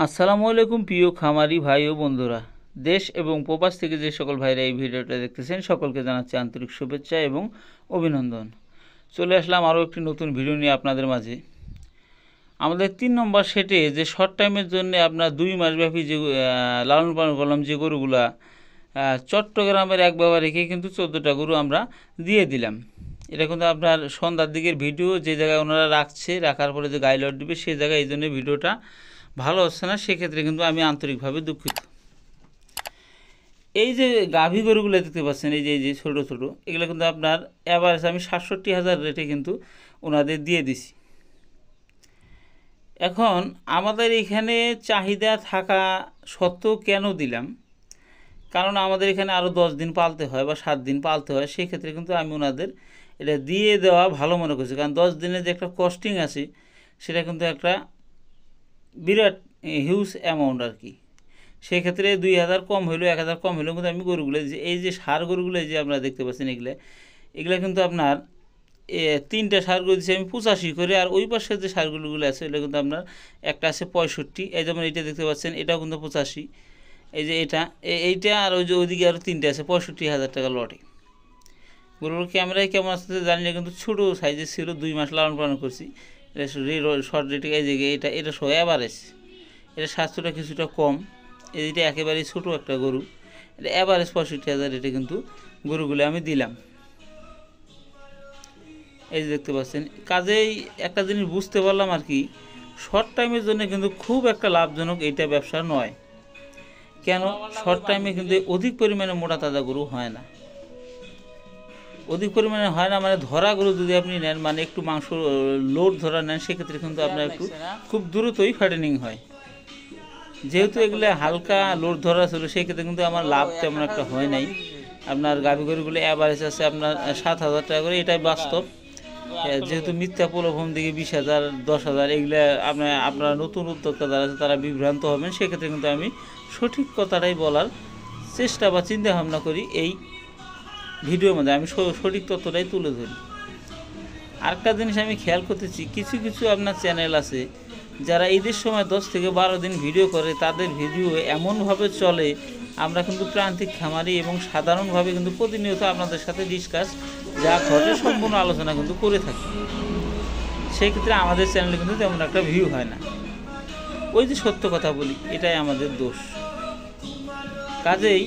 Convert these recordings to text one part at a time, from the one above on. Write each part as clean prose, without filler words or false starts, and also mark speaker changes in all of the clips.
Speaker 1: আসসালামু আলাইকুম প্রিয় খামারি ভাই ও বন্ধুরা, দেশ এবং প্রবাস থেকে যে সকল ভাইরা এই ভিডিওটা দেখতেছেন সকলকে জানাচ্ছি আন্তরিক শুভেচ্ছা এবং অভিনন্দন। চলে আসলাম আরও একটি নতুন ভিডিও নিয়ে আপনাদের মাঝে। আমাদের 3 নম্বর সেটে যে শর্ট টাইমের জন্য আপনার 2 মাসব্যাপী যে লালন পালন করলাম যে গরুগুলা চট্টগ্রামের এক বাবা রেখে কিন্তু 14টা গরু আমরা দিয়ে দিলাম। এটা কিন্তু আপনার সন্ধ্যার দিকের ভিডিও, যে জায়গায় ওনারা রাখার পরে যে গাইড দিবে সেই জায়গায়, এই জন্য ভিডিওটা ভালো হচ্ছে না, সেক্ষেত্রে কিন্তু আমি আন্তরিকভাবে দুঃখিত। এই যে গাভী গরুগুলো দেখতে পাচ্ছেন, এই যে ছোটো ছোটো, এগুলো কিন্তু আপনার অ্যাভারেজ আমি 67,000 রেটে কিন্তু ওনাদের দিয়ে দিছি। এখন আমাদের এখানে চাহিদা থাকা সত্ত্বেও কেন দিলাম, কারণ আমাদের এখানে আরও 10 দিন পালতে হয় বা 7 দিন পালতে হয়, সেক্ষেত্রে কিন্তু আমি ওনাদের এটা দিয়ে দেওয়া ভালো মনে করছি। কারণ 10 দিনের যে একটা কস্টিং আছে সেটা কিন্তু একটা বিরাট হিউজ অ্যামাউন্ট আর কি। সেক্ষেত্রে 2,000 কম হইলেও 1,000 কম হইলেও কিন্তু আমি গরুগুলো যে এই যে সার গরুগুলো যে আপনারা দেখতে পাচ্ছেন, এগুলো কিন্তু আপনার 3টা সার গরু দিচ্ছি আমি 85 করে। আর ওই পাশের যে সারগুলোগুলো আছে এগুলো কিন্তু আপনার একটা আছে 65, এই যেমন এইটা দেখতে পাচ্ছেন, এটাও কিন্তু 85, এই যে এইটা আর ওই যে ওইদিকে আরও 3টে আছে 65,000 টাকা লটে। গরুগুলো ক্যামেরায় কেমন আসতে জানি না, কিন্তু ছোটো সাইজের ছিল, 2 মাস লালন পালন করছি। শর্ট রেটে এই জায়গায় এটা সহ অ্যাভারেজ, এটা স্বাস্থ্যটা কিছুটা কম, এইটা একেবারেই ছোটো একটা গরু, এটা অ্যাভারেজ 65,000 রেটে কিন্তু গরুগুলো আমি দিলাম। এই যে দেখতে পাচ্ছেন, কাজেই একটা জিনিস বুঝতে পারলাম আর কি, শর্ট টাইমের জন্য কিন্তু খুব একটা লাভজনক এইটা ব্যবসা নয়। কেন? শর্ট টাইমে কিন্তু অধিক পরিমাণে মোটা তাজা গরু হয় না। অধিক পরিমাণে হয় না মানে ধরা গরু যদি আপনি নেন, মানে একটু মাংস লোড ধরা নেন, সেক্ষেত্রে কিন্তু আপনার একটু খুব দ্রুতই ফ্যাটেনিং হয়। যেহেতু এগুলো হালকা লোড ধরা ছিল, সেক্ষেত্রে কিন্তু আমার লাভ তেমন একটা হয় নাই। আপনার গাভী গরুগুলো অ্যাভারেজ আছে আপনার 7,000 টাকা করে, এটাই বাস্তব। যেহেতু মিথ্যা প্রলোভন দিকে 20,000 10,000 এগুলো আপনারা নতুন উদ্যোক্তা যারা আছে তারা বিভ্রান্ত হবেন। সেক্ষেত্রে কিন্তু আমি সঠিক কথাটাই বলার চেষ্টা বা চিন্তা ভাবনা করি, এই ভিডিওর মধ্যে আমি সঠিক তথ্যটাই তুলে ধরি। আরেকটা জিনিস আমি খেয়াল করতেছি, কিছু কিছু আপনার চ্যানেল আছে যারা ঈদের সময় 10 থেকে 12 দিন ভিডিও করে, তাদের ভিডিও এমনভাবে চলে, আমরা কিন্তু প্রান্তিক খামারি এবং সাধারণভাবে কিন্তু প্রতিনিয়ত আপনাদের সাথে ডিসকাস যা ঘটে সম্পূর্ণ আলোচনা কিন্তু করে থাকি। সেই ক্ষেত্রে আমাদের চ্যানেলে কিন্তু তেমন একটা ভিউ হয় না। ওই যে সত্য কথা বলি, এটাই আমাদের দোষ। কাজেই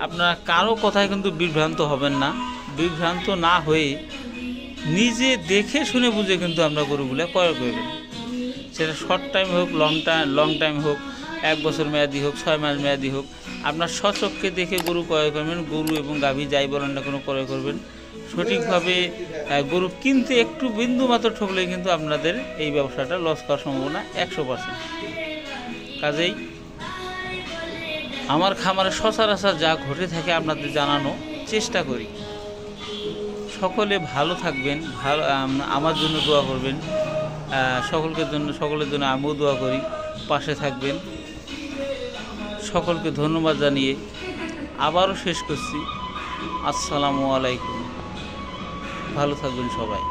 Speaker 1: আপনারা কারো কথায় কিন্তু বিভ্রান্ত হবেন না। বিভ্রান্ত না হয়ে নিজে দেখে শুনে বুঝে কিন্তু আমরা গরুগুলো ক্রয় করবেন। সেটা শর্ট টাইম হোক, লং টাইম হোক, 1 বছর মেয়াদি হোক, 6 মাস মেয়াদি হোক, আপনার স্বচক্ষে দেখে গরু ক্রয় করবেন। গরু এবং গাভী যাই বলেন না কোনো ক্রয় করবেন সঠিকভাবে। গরু কিনতে একটু বিন্দু মাত্র ঠকলে কিন্তু আপনাদের এই ব্যবসাটা লস করার সম্ভাবনা 100%। কাজেই আমার খামারে সচরাচর যা ঘটে থাকে আপনাদের জানানো চেষ্টা করি। সকলে ভালো থাকবেন, ভালো আমার জন্য দোয়া করবেন, সকলের জন্য আমিও দোয়া করি, পাশে থাকবেন। সকলকে ধন্যবাদ জানিয়ে আবারও শেষ করছি, আসসালামু আলাইকুম। ভালো থাকবেন সবাই।